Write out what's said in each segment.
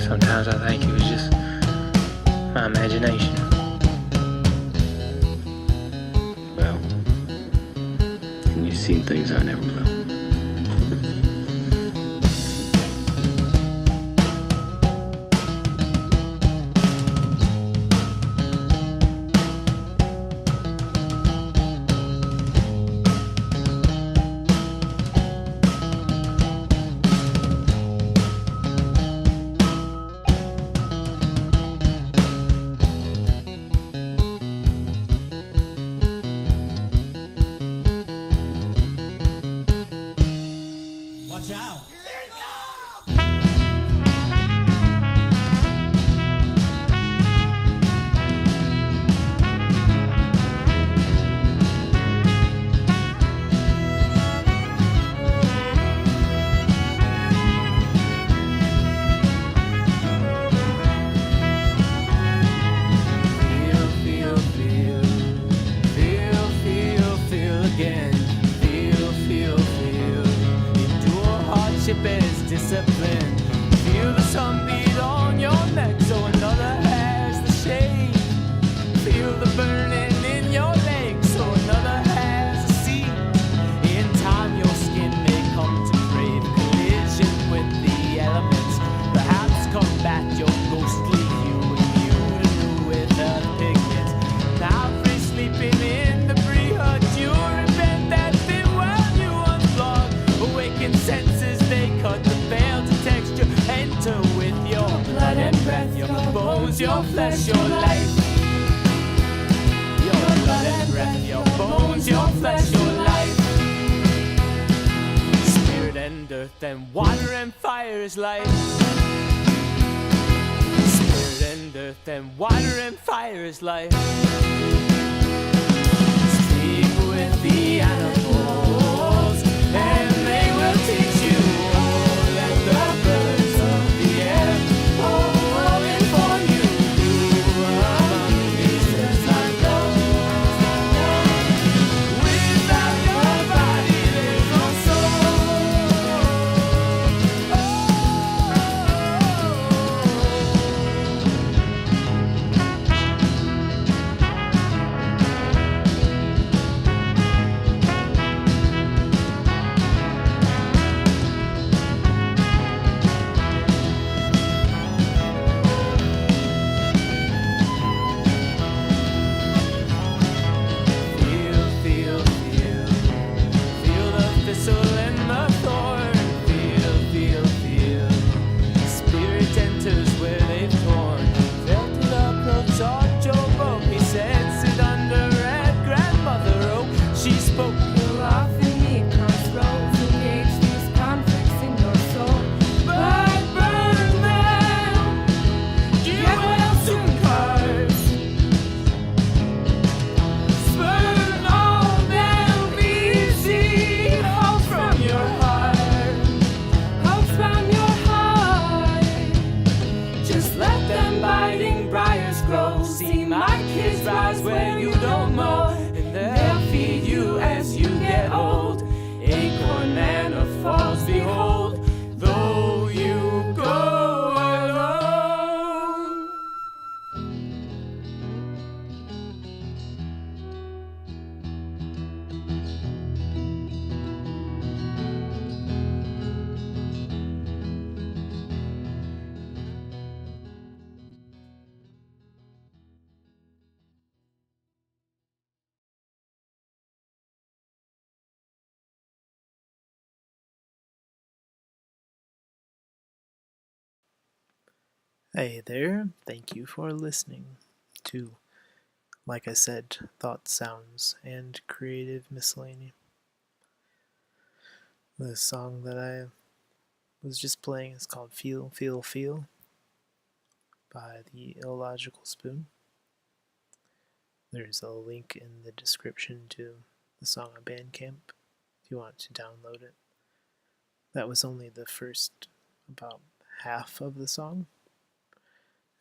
Sometimes I think it was just my imagination. Well, and you've seen things I never will. Discipline. Feel the sun beat on your neck, so another has the shade. Feel the burning in your legs, so another has a seat. In time, your skin may come to crave collision with the elements. Perhaps combat your ghostly hue, immune anew with earth pigments. Now, free sleeping in the pre-hut, you invent that thin world you once blocked. Awaken senses, they cut the veil to texture. Enter with your blood and breath, your bones, your flesh, your life. Your blood and breath, your bones, your flesh, your life. Spirit and earth and water and fire is life. Spirit and earth and water and fire is life. Speak with the animals and they will teach you. Let the birds of the air all inform you. Among these birds like those. Without your body there's no soul. Feel the thistle and the thorn. Feel. Spirit enters where they've torn. Felt the approach on Job Oak. He said, sit under red grandmother oak. She spoke. You often need crossroads, engage these conflicts in your soul. But burn them, You will soon curse. burn all them easy. Hopes from your heart, hopes from your heart. Just let them biting briars grow. See my kids rise where you don't know, and they'll feed you as you get old. Acorn manna falls, behold, though you go alone. Hey there, thank you for listening to, like I said, Thoughts, Sounds, and Creative Miscellany. The song that I was just playing is called Feel, Feel, Feel by the Illogical-Spoon. There's a link in the description to the song on Bandcamp if you want to download it. That was only the first about half of the song,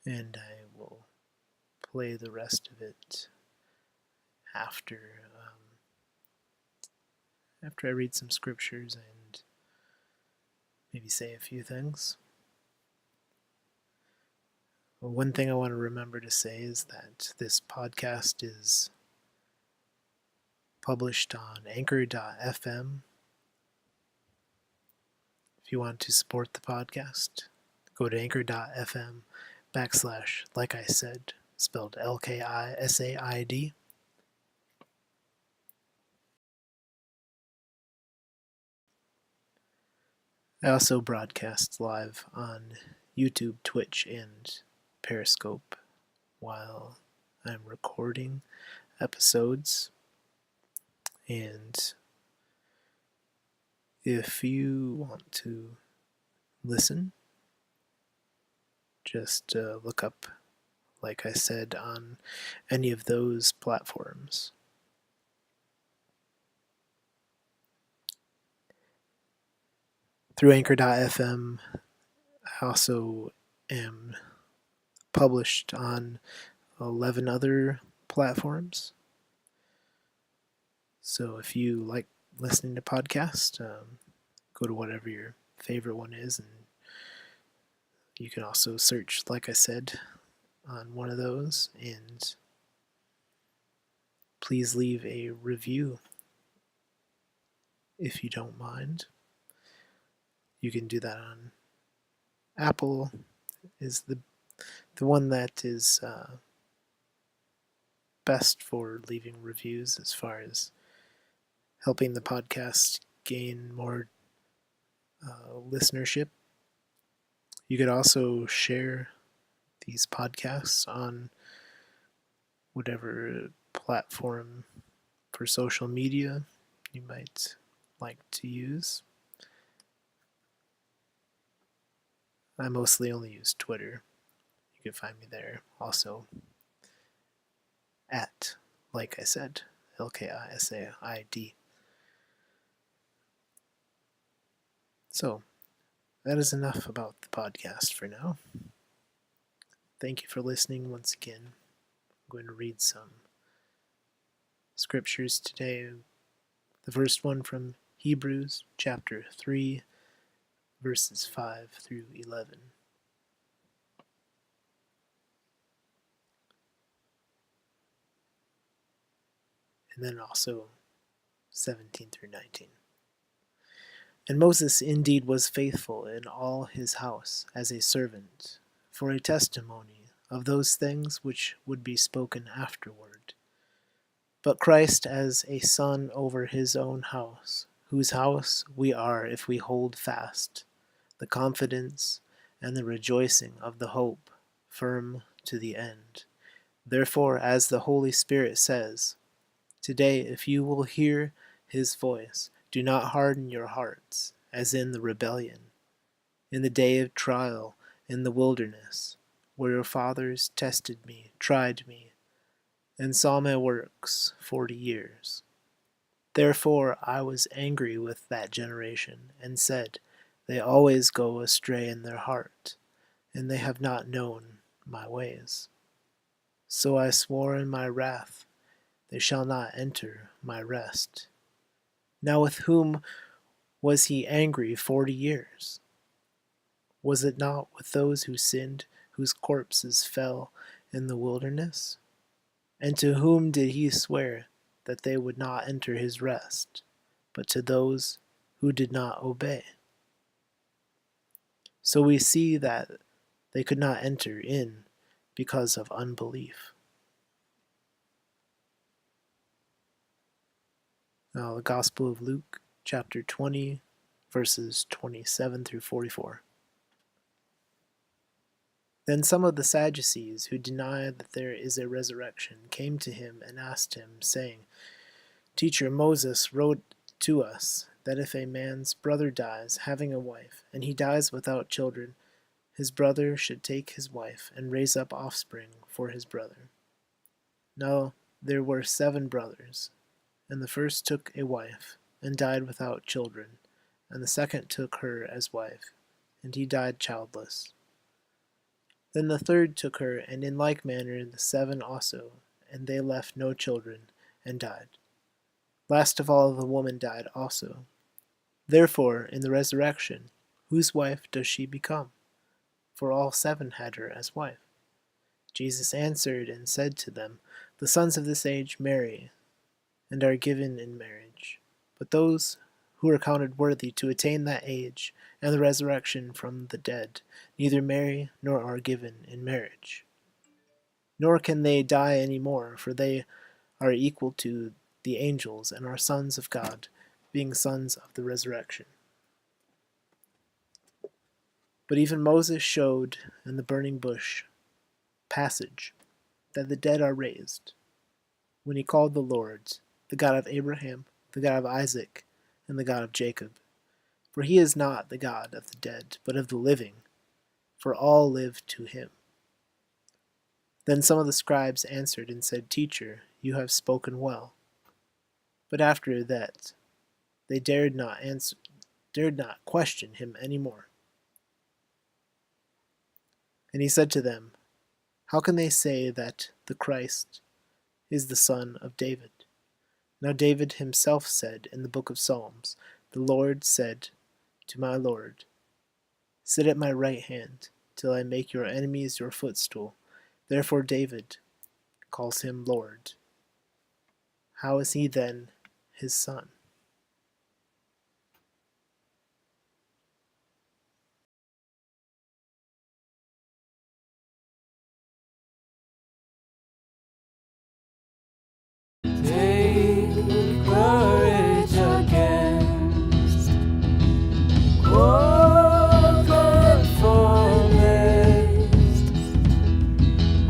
and I will play the rest of it after I read some scriptures and maybe say a few things. One thing I want to remember to say is that this podcast is published on anchor.fm. If you want to support the podcast, go to anchor.fm/lkisaid, spelled lkisaid. I also broadcast live on YouTube, Twitch, and Periscope while I'm recording episodes. And if you want to listen, just look up, like I said, on any of those platforms. Through anchor.fm, I also am published on 11 other platforms. So if you like listening to podcasts, go to whatever your favorite one is, and you can also search, like I said, on one of those, and please leave a review if you don't mind. You can do that on Apple is the one that is best for leaving reviews as far as helping the podcast gain more listenership. You could also share these podcasts on whatever platform for social media you might like to use. I mostly only use Twitter. You can find me there also at, like I said, lkisaid. So, that is enough about the podcast for now. Thank you for listening once again. I'm going to read some scriptures today. The first one from Hebrews chapter 3, verses 5 through 11. And then also 17 through 19. And Moses indeed was faithful in all his house as a servant, for a testimony of those things which would be spoken afterward. But Christ as a son over his own house, whose house we are if we hold fast the confidence and the rejoicing of the hope firm to the end. Therefore, as the Holy Spirit says, today, if you will hear his voice, do not harden your hearts, as in the rebellion, in the day of trial in the wilderness, where your fathers tested me, tried me, and saw my works 40 years. Therefore I was angry with that generation, and said, they always go astray in their heart, and they have not known my ways. So I swore in my wrath, they shall not enter my rest. Now with whom was he angry 40 years? Was it not with those who sinned, whose corpses fell in the wilderness? And to whom did he swear that they would not enter his rest, but to those who did not obey? So we see that they could not enter in because of unbelief. Now, the Gospel of Luke, chapter 20, verses 27 through 44. Then some of the Sadducees, who deny that there is a resurrection, came to him and asked him, saying, Teacher, Moses wrote to us that if a man's brother dies, having a wife, and he dies without children, his brother should take his wife and raise up offspring for his brother. Now there were 7 brothers, and the first took a wife, and died without children, and the second took her as wife, and he died childless. Then the third took her, and in like manner the 7 also, and they left no children, and died. Last of all the woman died also. Therefore, in the resurrection, whose wife does she become? For all 7 had her as wife. Jesus answered and said to them, The sons of this age marry, and are given in marriage. But those who are counted worthy to attain that age and the resurrection from the dead neither marry nor are given in marriage. Nor can they die any more, for they are equal to the angels and are sons of God, being sons of the resurrection. But even Moses showed in the burning bush passage that the dead are raised, when he called the Lord, the God of Abraham, the God of Isaac, and the God of Jacob. For he is not the God of the dead, but of the living, for all live to him. Then some of the scribes answered and said, Teacher, you have spoken well. But after that they dared not question him any more. And he said to them, How can they say that the Christ is the son of David? Now David himself said in the book of Psalms, The Lord said to my Lord, Sit at my right hand, till I make your enemies your footstool. Therefore David calls him Lord. How is he then his son? Take courage against conformist,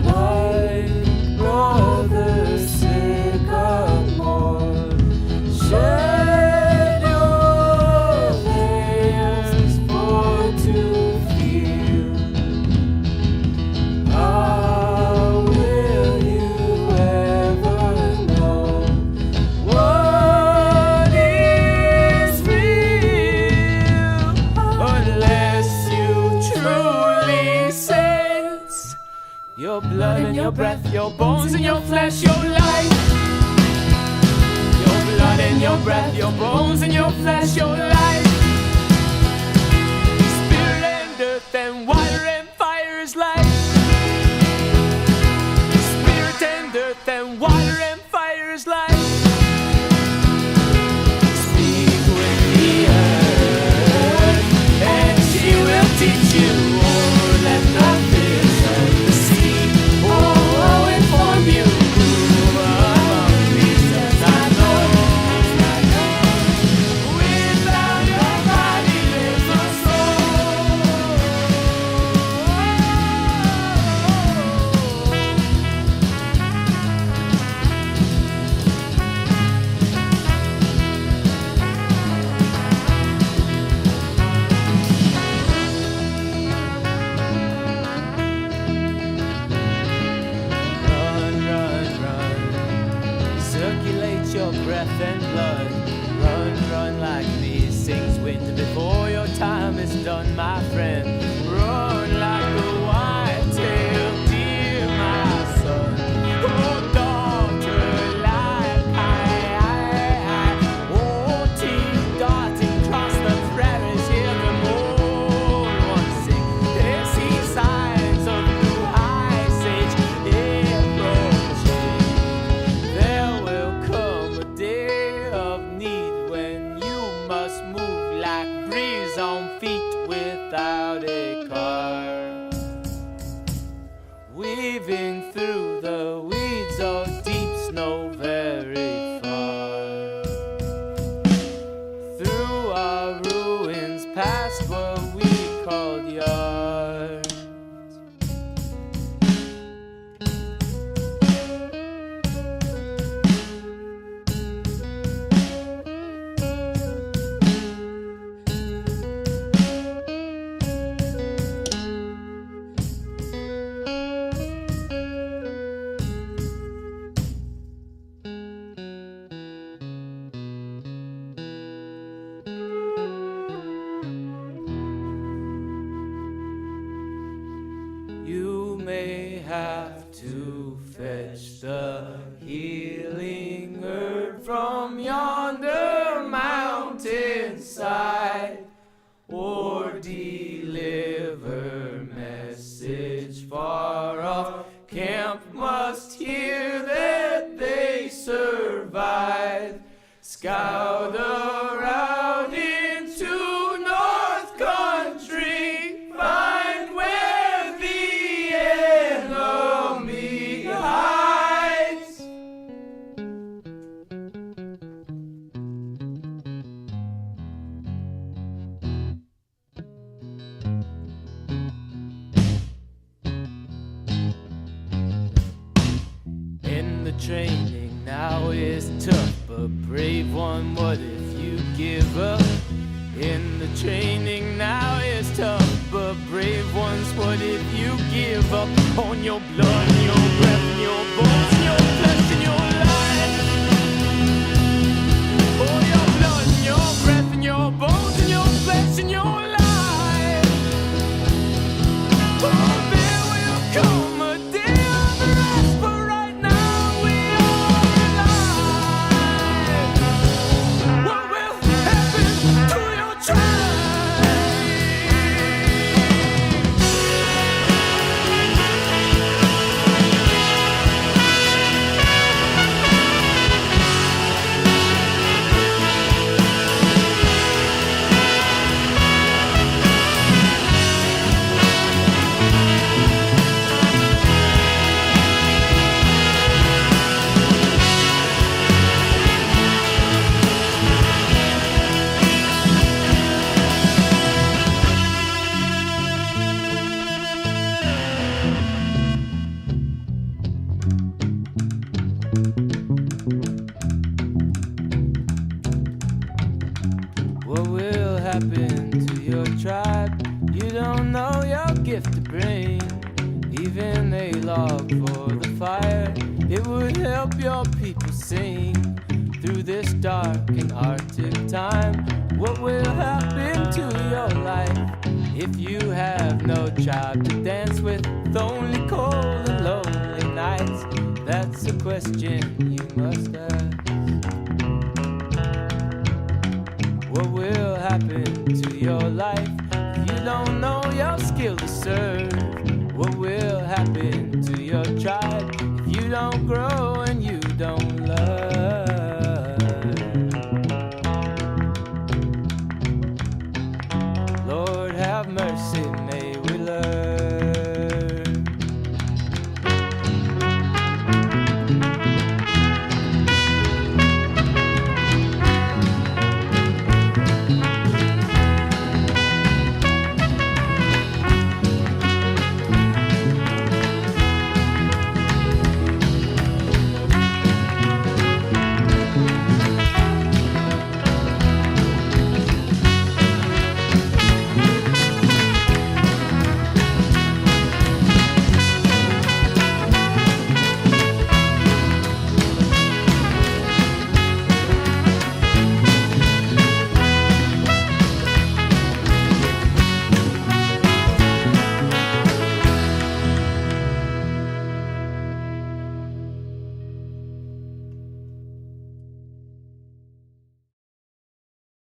like brother sycamore. Shed your layers for to feel. How will you ever know what is real unless you truly sense your blood and your breath, your bones and your flesh, your life? Your blood and your breath, your bones and your flesh, your life. Spirit and earth and water and fire is life. Spirit and earth and water and fire is life. Speak with the earth and she will teach you. Or let the fish of the sea inform you. Among these things I know. Without your body lives a soul. Run, run, run. Circulate your breath and blood. Run, run like these things wind before your time is done, my friend. Run like a white-tailed deer, my son. Oh, daughter, like oh, teeth darting across the prairies, hear the moon once sing. They see signs of new ice age approaching. There will come a day of need when you must move like breeze on feet without a car. Weaving through the weeds of deep snow very far. Through our ruins past what we called yards. You may have to fetch the healing herb from yonder mountainside, or deliver message far off. Scout around into North Country, find where the enemy hides. In the training now is tough, but brave one, what if you give up? In the training now is tough, but brave ones, what if you give up on your blood, and your breath, and your bones, and your flesh, and your life? Oh, your blood, and your breath, and your bones, and your flesh, and your life. Oh, there will come a day of rest, but right now we are alive. What will happen to your tribe? What will happen to your tribe? You don't know your gift to bring. Even a log for the fire, it would help your people sing through this dark and arctic time. What will happen to your life if you have no child to dance with? Only cold and lonely nights. That's a question you must ask. What will happen to your life if you don't know your skill to serve?